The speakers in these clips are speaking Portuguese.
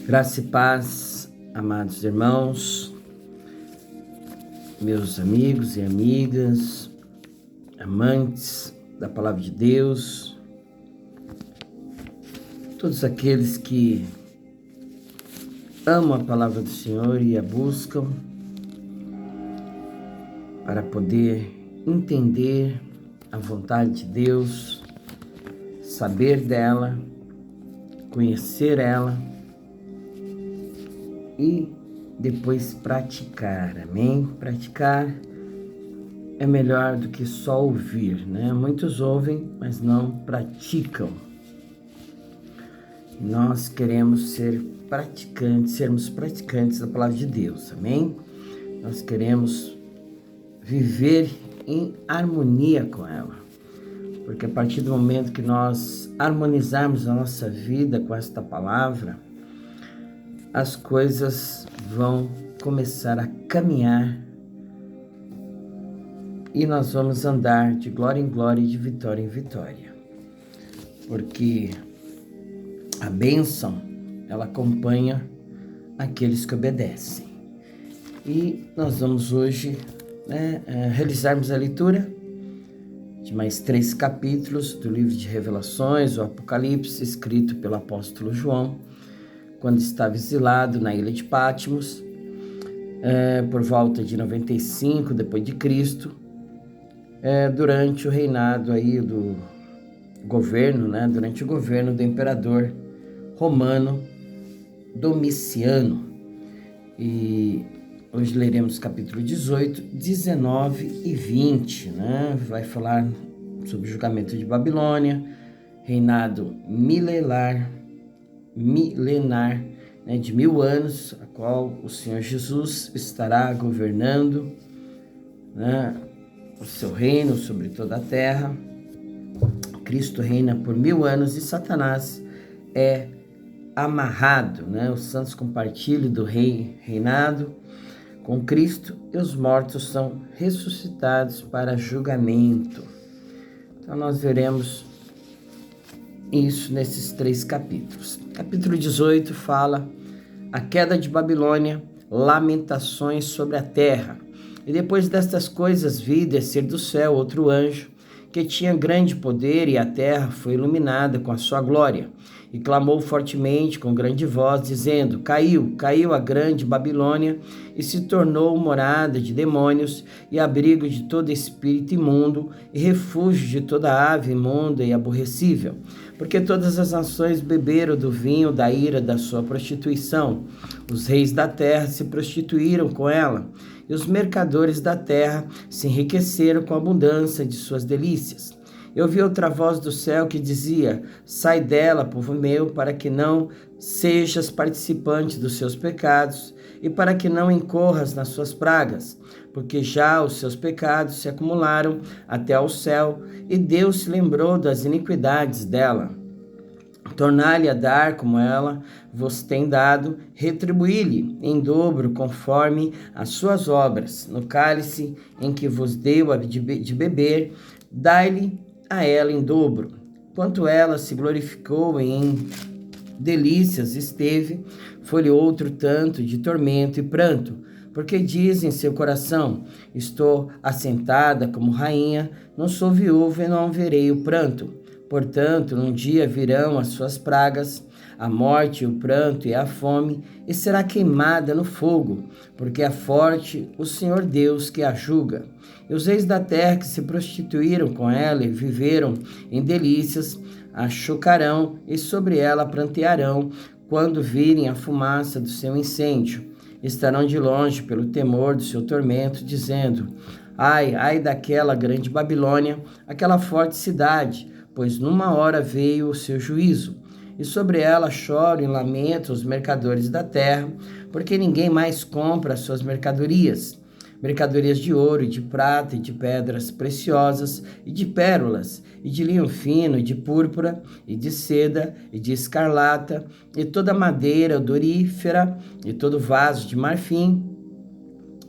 Graça e paz, amados irmãos, meus amigos e amigas, amantes da Palavra de Deus, todos aqueles que amam a Palavra do Senhor e a buscam para poder entender a vontade de Deus, saber dela, conhecer ela e depois praticar, amém? Praticar é melhor do que só ouvir, né? Muitos ouvem, mas não praticam. Nós queremos sermos praticantes da palavra de Deus, amém? Nós queremos viver em harmonia com ela, porque a partir do momento que nós harmonizarmos a nossa vida com esta palavra, as coisas vão começar a caminhar e nós vamos andar de glória em glória e de vitória em vitória. Porque a bênção, ela acompanha aqueles que obedecem. E nós vamos hoje realizarmos a leitura de mais 3 capítulos do livro de Revelações, o Apocalipse, escrito pelo apóstolo João, quando estava exilado na ilha de Patmos, por volta de 95 depois de Cristo, durante o reinado aí do governo, durante o governo do imperador romano Domiciano. E hoje leremos capítulo 18, 19 e 20, Vai falar sobre o julgamento de Babilônia, reinado milenar, de 1000 anos, a qual o Senhor Jesus estará governando, o seu reino sobre toda a terra. Cristo reina por 1000 anos e Satanás é amarrado, Os santos compartilham do reinado com Cristo e os mortos são ressuscitados para julgamento. Então nós veremos isso nesses 3 capítulos. Capítulo 18 fala a queda de Babilônia, lamentações sobre a terra. E depois destas coisas vi descer do céu outro anjo, que tinha grande poder, e a terra foi iluminada com a sua glória. E clamou fortemente com grande voz, dizendo: Caiu a grande Babilônia, e se tornou morada de demônios, e abrigo de todo espírito imundo, e refúgio de toda ave imunda e aborrecível. Porque todas as nações beberam do vinho da ira da sua prostituição. Os reis da terra se prostituíram com ela, e os mercadores da terra se enriqueceram com a abundância de suas delícias. Eu vi outra voz do céu que dizia: Sai dela, povo meu, para que não sejas participante dos seus pecados e para que não incorras nas suas pragas, porque já os seus pecados se acumularam até ao céu e Deus se lembrou das iniquidades dela. Tornar-lhe a dar como ela vos tem dado, retribuí-lhe em dobro conforme as suas obras. No cálice em que vos deu de beber, dai-lhe a ela em dobro. Quanto ela se glorificou em delícias esteve, foi-lhe outro tanto de tormento e pranto, porque diz em seu coração: Estou assentada como rainha, não sou viúva e não verei o pranto. Portanto, num dia virão as suas pragas, a morte, o pranto e a fome, e será queimada no fogo, porque é forte o Senhor Deus que a julga. E os reis da terra que se prostituíram com ela e viveram em delícias, a chocarão e sobre ela prantearão, quando virem a fumaça do seu incêndio. Estarão de longe pelo temor do seu tormento, dizendo: Ai, ai daquela grande Babilônia, aquela forte cidade, pois numa hora veio o seu juízo. E sobre ela choram e lamentam os mercadores da terra, porque ninguém mais compra as suas mercadorias. Mercadorias de ouro, e de prata, e de pedras preciosas, e de pérolas, e de linho fino, e de púrpura, e de seda, e de escarlata, e toda madeira odorífera, e todo vaso de marfim,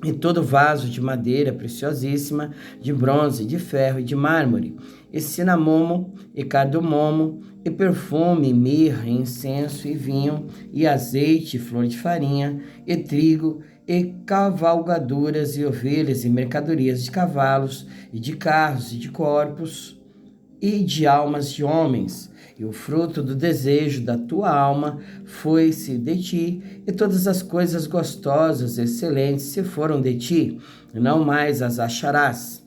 e todo vaso de madeira preciosíssima, de bronze, de ferro e de mármore, e cinamomo, e cardamomo, e perfume, e mirra, e incenso, e vinho, e azeite, e flor de farinha, e trigo, e cavalgaduras, e ovelhas, e mercadorias de cavalos, e de carros, e de corpos, e de almas de homens. E o fruto do desejo da tua alma foi-se de ti, e todas as coisas gostosas e excelentes se foram de ti, e não mais as acharás.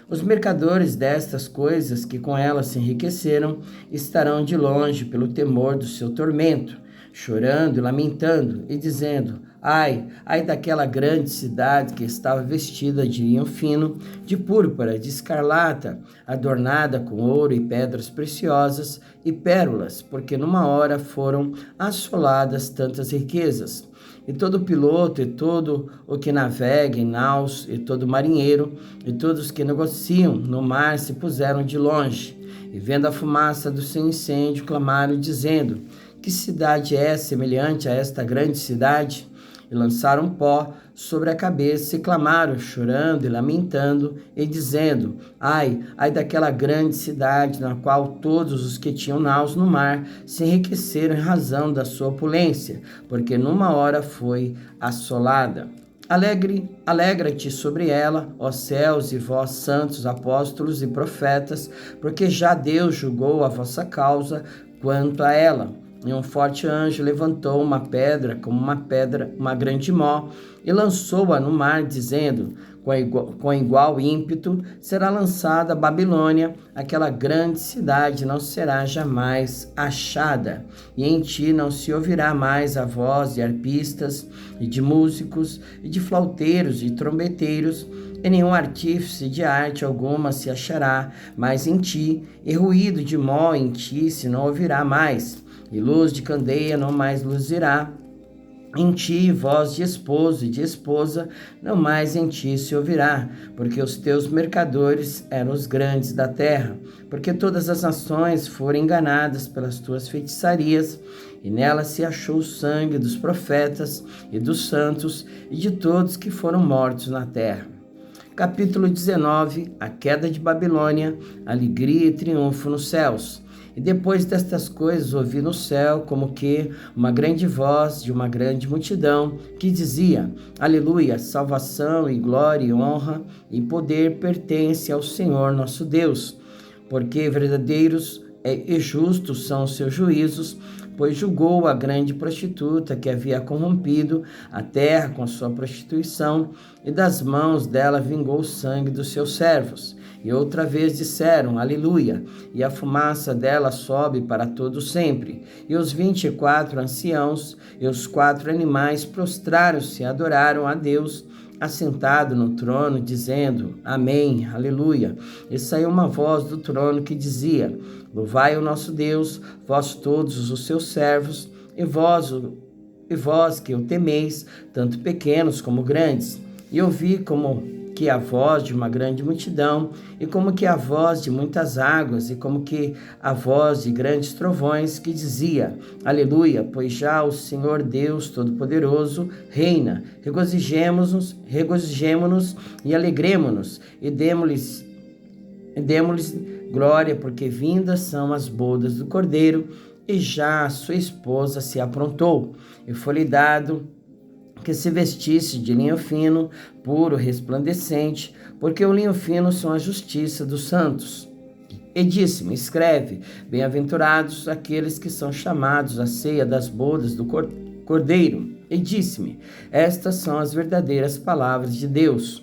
Os mercadores destas coisas que com elas se enriqueceram estarão de longe pelo temor do seu tormento, chorando e lamentando e dizendo: ai, ai daquela grande cidade que estava vestida de linho fino, de púrpura, de escarlata, adornada com ouro e pedras preciosas e pérolas, porque numa hora foram assoladas tantas riquezas. E todo piloto, e todo o que navega em naus, e todo marinheiro, e todos que negociam no mar se puseram de longe, e vendo a fumaça do seu incêndio, clamaram, dizendo: que cidade é semelhante a esta grande cidade? E lançaram pó sobre a cabeça e clamaram, chorando e lamentando, e dizendo: ai, ai daquela grande cidade, na qual todos os que tinham naus no mar se enriqueceram em razão da sua opulência, porque numa hora foi assolada. Alegra-te sobre ela, ó céus, e vós, santos, apóstolos e profetas, porque já Deus julgou a vossa causa quanto a ela. E um forte anjo levantou uma pedra, como uma grande mó, e lançou-a no mar, dizendo: com igual ímpeto será lançada a Babilônia, aquela grande cidade não será jamais achada, e em ti não se ouvirá mais a voz de arpistas, e de músicos, e de flauteiros, e trombeteiros, e nenhum artífice de arte alguma se achará mais em ti, e ruído de mó em ti se não ouvirá mais, e luz de candeia não mais luzirá em ti, voz de esposo e de esposa não mais em ti se ouvirá, porque os teus mercadores eram os grandes da terra, porque todas as nações foram enganadas pelas tuas feitiçarias, e nela se achou o sangue dos profetas e dos santos e de todos que foram mortos na terra. Capítulo 19. A queda de Babilônia, alegria e triunfo nos céus. E depois destas coisas ouvi no céu como que uma grande voz de uma grande multidão que dizia: aleluia, salvação e glória e honra e poder pertence ao Senhor nosso Deus, porque verdadeiros e justos são os seus juízos, pois julgou a grande prostituta que havia corrompido a terra com sua prostituição, e das mãos dela vingou o sangue dos seus servos. E outra vez disseram, aleluia, e a fumaça dela sobe para todo sempre. E os 24 anciãos e os 4 animais prostraram-se e adoraram a Deus, assentado no trono, dizendo, amém, aleluia. E saiu uma voz do trono que dizia, louvai o nosso Deus, vós todos os seus servos, e vós que o temeis, tanto pequenos como grandes. E ouvi como que a voz de uma grande multidão, e como que a voz de muitas águas, e como que a voz de grandes trovões, que dizia, aleluia, pois já o Senhor Deus Todo-Poderoso reina, regozijemo-nos e alegremo-nos, e demo-lhes glória, porque vindas são as bodas do Cordeiro, e já a sua esposa se aprontou, e foi-lhe dado que se vestisse de linho fino, puro, resplandecente, porque o linho fino são a justiça dos santos. E disse-me, escreve, bem-aventurados aqueles que são chamados à ceia das bodas do Cordeiro. E disse-me, estas são as verdadeiras palavras de Deus.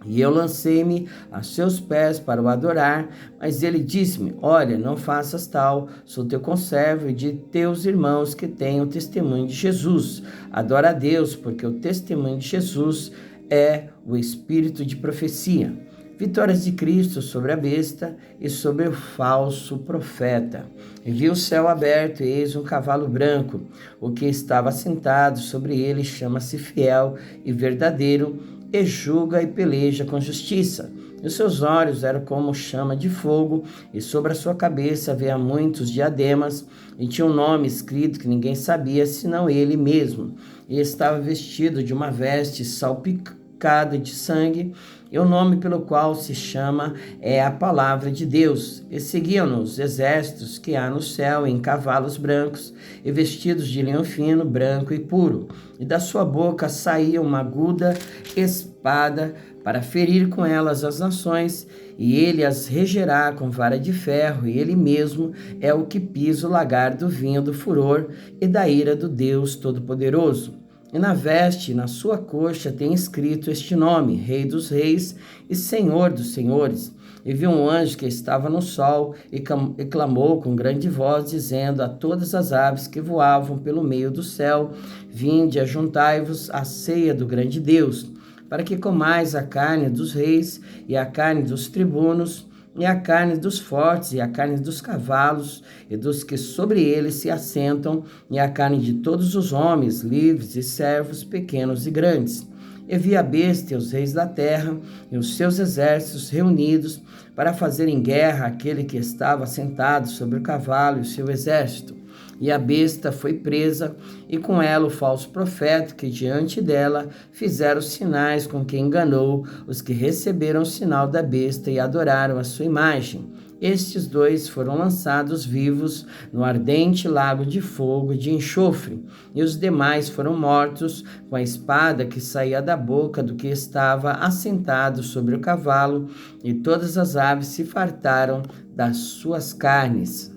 E eu lancei-me a seus pés para o adorar, mas ele disse-me, olha, não faças tal, sou teu conservo e de teus irmãos que têm o testemunho de Jesus. Adora a Deus, porque o testemunho de Jesus é o espírito de profecia. Vitórias de Cristo sobre a besta e sobre o falso profeta. E vi o céu aberto e eis um cavalo branco. O que estava sentado sobre ele chama-se Fiel e Verdadeiro, e julga e peleja com justiça. E os seus olhos eram como chama de fogo, e sobre a sua cabeça havia muitos diademas, e tinha um nome escrito que ninguém sabia, senão ele mesmo. E estava vestido de uma veste salpicada fortificada de sangue, e o nome pelo qual se chama é a palavra de Deus. E seguiam-nos exércitos que há no céu em cavalos brancos e vestidos de linho fino, branco e puro. E da sua boca saía uma aguda espada para ferir com elas as nações, e ele as regerá com vara de ferro, e ele mesmo é o que pisa o lagar do vinho do furor e da ira do Deus Todo-Poderoso. E na veste, na sua coxa, tem escrito este nome: Rei dos Reis e Senhor dos Senhores. E viu um anjo que estava no sol e clamou com grande voz, dizendo a todas as aves que voavam pelo meio do céu: Vinde, ajuntai-vos à ceia do grande Deus, para que comais a carne dos reis, e a carne dos tribunos, e a carne dos fortes, e a carne dos cavalos, e dos que sobre eles se assentam, e a carne de todos os homens, livres e servos, pequenos e grandes. E vi a besta e os reis da terra, e os seus exércitos reunidos, para fazerem guerra àquele que estava sentado sobre o cavalo e o seu exército. E a besta foi presa, e com ela o falso profeta, que diante dela fizeram sinais, com que enganou os que receberam o sinal da besta e adoraram a sua imagem. Estes dois foram lançados vivos no ardente lago de fogo e de enxofre, e os demais foram mortos com a espada que saía da boca do que estava assentado sobre o cavalo, e todas as aves se fartaram das suas carnes.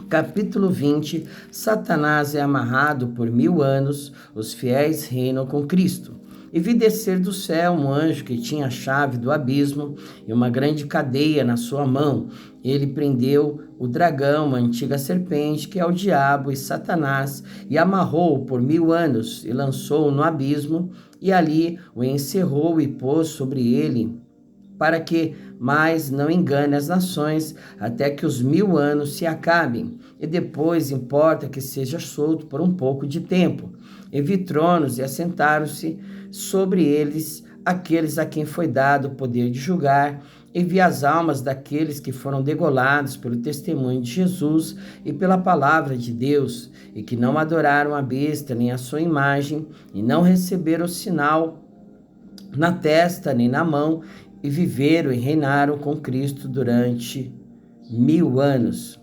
Capítulo 20. Satanás é amarrado por 1000 anos, os fiéis reinam com Cristo. E vi descer do céu um anjo que tinha a chave do abismo e uma grande cadeia na sua mão. Ele prendeu o dragão, a antiga serpente, que é o diabo e Satanás, e amarrou-o por 1000 anos, e lançou-o no abismo, e ali o encerrou e pôs sobre ele, para que mais não engane as nações, até que os 1000 anos se acabem, e depois importa que seja solto por um pouco de tempo. E vi tronos, e assentaram-se sobre eles aqueles a quem foi dado o poder de julgar, e vi as almas daqueles que foram degolados pelo testemunho de Jesus e pela palavra de Deus, e que não adoraram a besta nem a sua imagem, e não receberam o sinal na testa nem na mão, e viveram e reinaram com Cristo durante 1000 anos.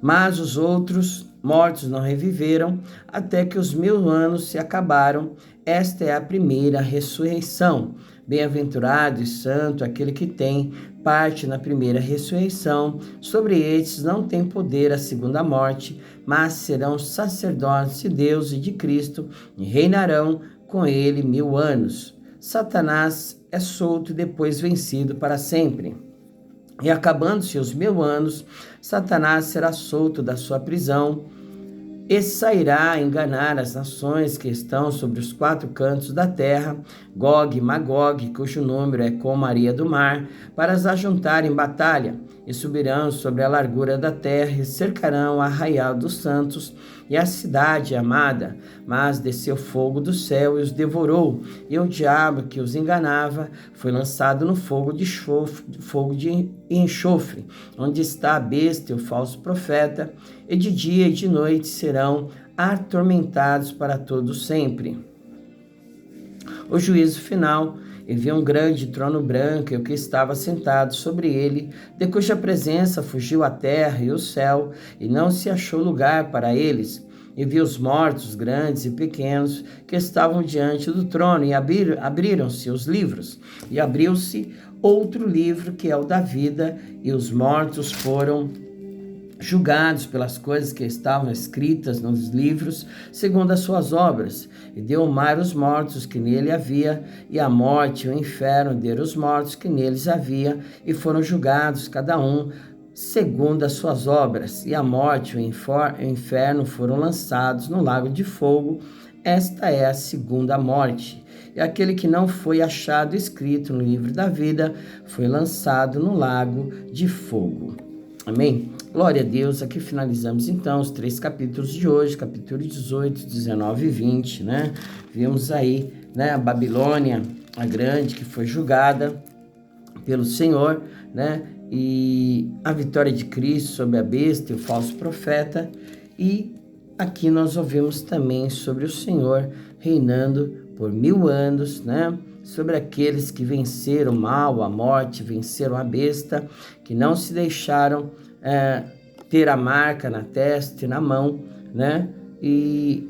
Mas os outros mortos não reviveram, até que os 1000 anos se acabaram. Esta é a primeira ressurreição. Bem-aventurado e santo aquele que tem parte na primeira ressurreição. Sobre estes não tem poder a segunda morte, mas serão sacerdotes de Deus e de Cristo, e reinarão com ele 1000 anos. Satanás é solto e depois vencido para sempre. E acabando-se os 1000 anos, Satanás será solto da sua prisão e sairá a enganar as nações que estão sobre os 4 cantos da terra, Gog e Magog, cujo número é como a areia do mar, para as ajuntar em batalha, e subirão sobre a largura da terra e cercarão o arraial dos santos e a cidade amada. Mas desceu fogo do céu e os devorou, e o diabo que os enganava foi lançado no fogo de enxofre, onde está a besta e o falso profeta, e de dia e de noite serão atormentados para todo sempre. O juízo final. E viu um grande trono branco e o que estava sentado sobre ele, de cuja presença fugiu a terra e o céu, e não se achou lugar para eles. E viu os mortos, grandes e pequenos, que estavam diante do trono, e abriram-se os livros. E abriu-se outro livro, que é o da vida, e os mortos foram julgados pelas coisas que estavam escritas nos livros, segundo as suas obras. E deu o mar os mortos que nele havia, e a morte e o inferno deram os mortos que neles havia, e foram julgados cada um segundo as suas obras. E a morte e o inferno foram lançados no lago de fogo. Esta é a segunda morte. E aquele que não foi achado escrito no livro da vida foi lançado no lago de fogo. Amém? Glória a Deus. Aqui finalizamos então os 3 capítulos de hoje, capítulo 18, 19 e 20, né? Vimos aí, né, a Babilônia, a grande, que foi julgada pelo Senhor, né? E a vitória de Cristo sobre a besta e o falso profeta. E aqui nós ouvimos também sobre o Senhor reinando por 1000 anos, né? Sobre aqueles que venceram o mal, a morte, venceram a besta, que não se deixaram ter a marca na testa e na mão, né? E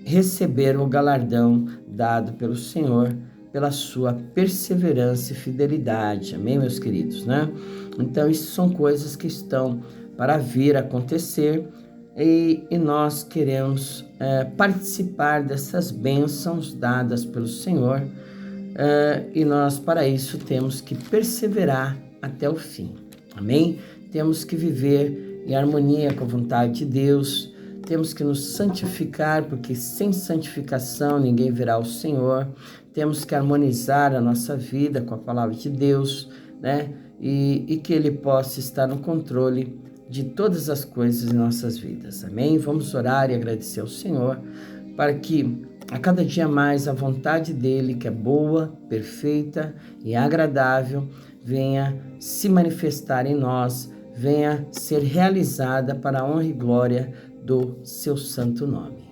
receberam o galardão dado pelo Senhor, pela sua perseverança e fidelidade. Amém, meus queridos, né? Então, isso são coisas que estão para vir a acontecer e nós queremos participar dessas bênçãos dadas pelo Senhor e nós, para isso, temos que perseverar até o fim. Amém? Temos que viver em harmonia com a vontade de Deus, temos que nos santificar, porque sem santificação ninguém verá o Senhor. Temos que harmonizar a nossa vida com a palavra de Deus, né? E que Ele possa estar no controle de todas as coisas em nossas vidas. Amém? Vamos orar e agradecer ao Senhor para que a cada dia mais a vontade dEle, que é boa, perfeita e agradável, venha se manifestar em nós, venha ser realizada para a honra e glória do seu santo nome.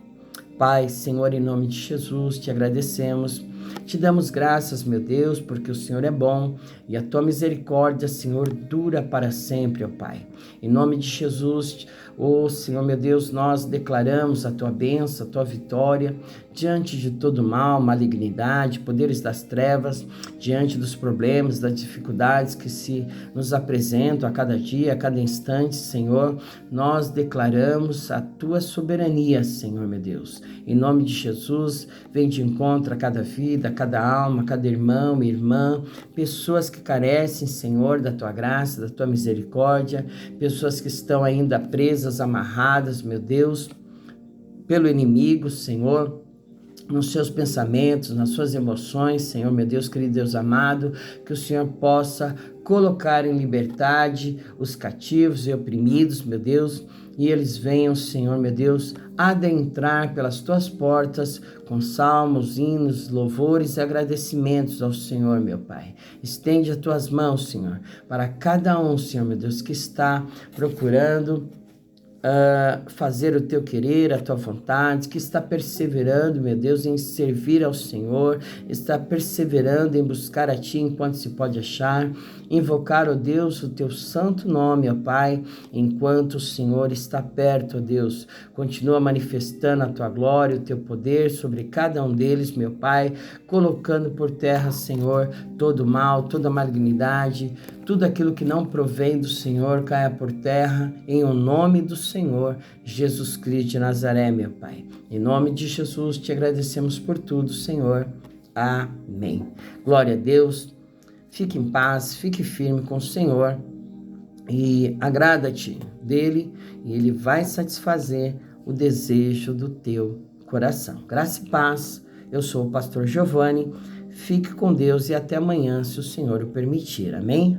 Pai, Senhor, em nome de Jesus, te agradecemos, te damos graças, meu Deus, porque o Senhor é bom e a tua misericórdia, Senhor, dura para sempre, ó Pai. Em nome de Jesus, ó Senhor, meu Deus, nós declaramos a tua bênção, a tua vitória, diante de todo mal, malignidade, poderes das trevas, diante dos problemas, das dificuldades que se nos apresentam a cada dia, a cada instante, Senhor, nós declaramos a tua soberania, Senhor, meu Deus. Em nome de Jesus, vem de encontro a cada vida, a cada alma, a cada irmão e irmã, pessoas que carecem, Senhor, da tua graça, da tua misericórdia, pessoas que estão ainda presas, amarradas, meu Deus, pelo inimigo, Senhor, nos seus pensamentos, nas suas emoções, Senhor, meu Deus, querido Deus amado, que o Senhor possa colocar em liberdade os cativos e oprimidos, meu Deus, e eles venham, Senhor, meu Deus, adentrar pelas tuas portas com salmos, hinos, louvores e agradecimentos ao Senhor, meu Pai. Estende as tuas mãos, Senhor, para cada um, Senhor, meu Deus, que está procurando fazer o teu querer, a tua vontade, que está perseverando, meu Deus, em servir ao Senhor, está perseverando em buscar a Ti enquanto se pode achar, invocar, ó Deus, o teu santo nome, ó Pai, enquanto o Senhor está perto, ó Deus. Continua manifestando a tua glória, o teu poder sobre cada um deles, meu Pai, colocando por terra, Senhor, todo mal, toda malignidade, tudo aquilo que não provém do Senhor caia por terra, em o nome do Senhor, Jesus Cristo de Nazaré, meu Pai. Em nome de Jesus, te agradecemos por tudo, Senhor. Amém. Glória a Deus. Fique em paz, fique firme com o Senhor e agrada-te dele e ele vai satisfazer o desejo do teu coração. Graça e paz. Eu sou o pastor Giovanni. Fique com Deus e até amanhã, se o Senhor o permitir. Amém?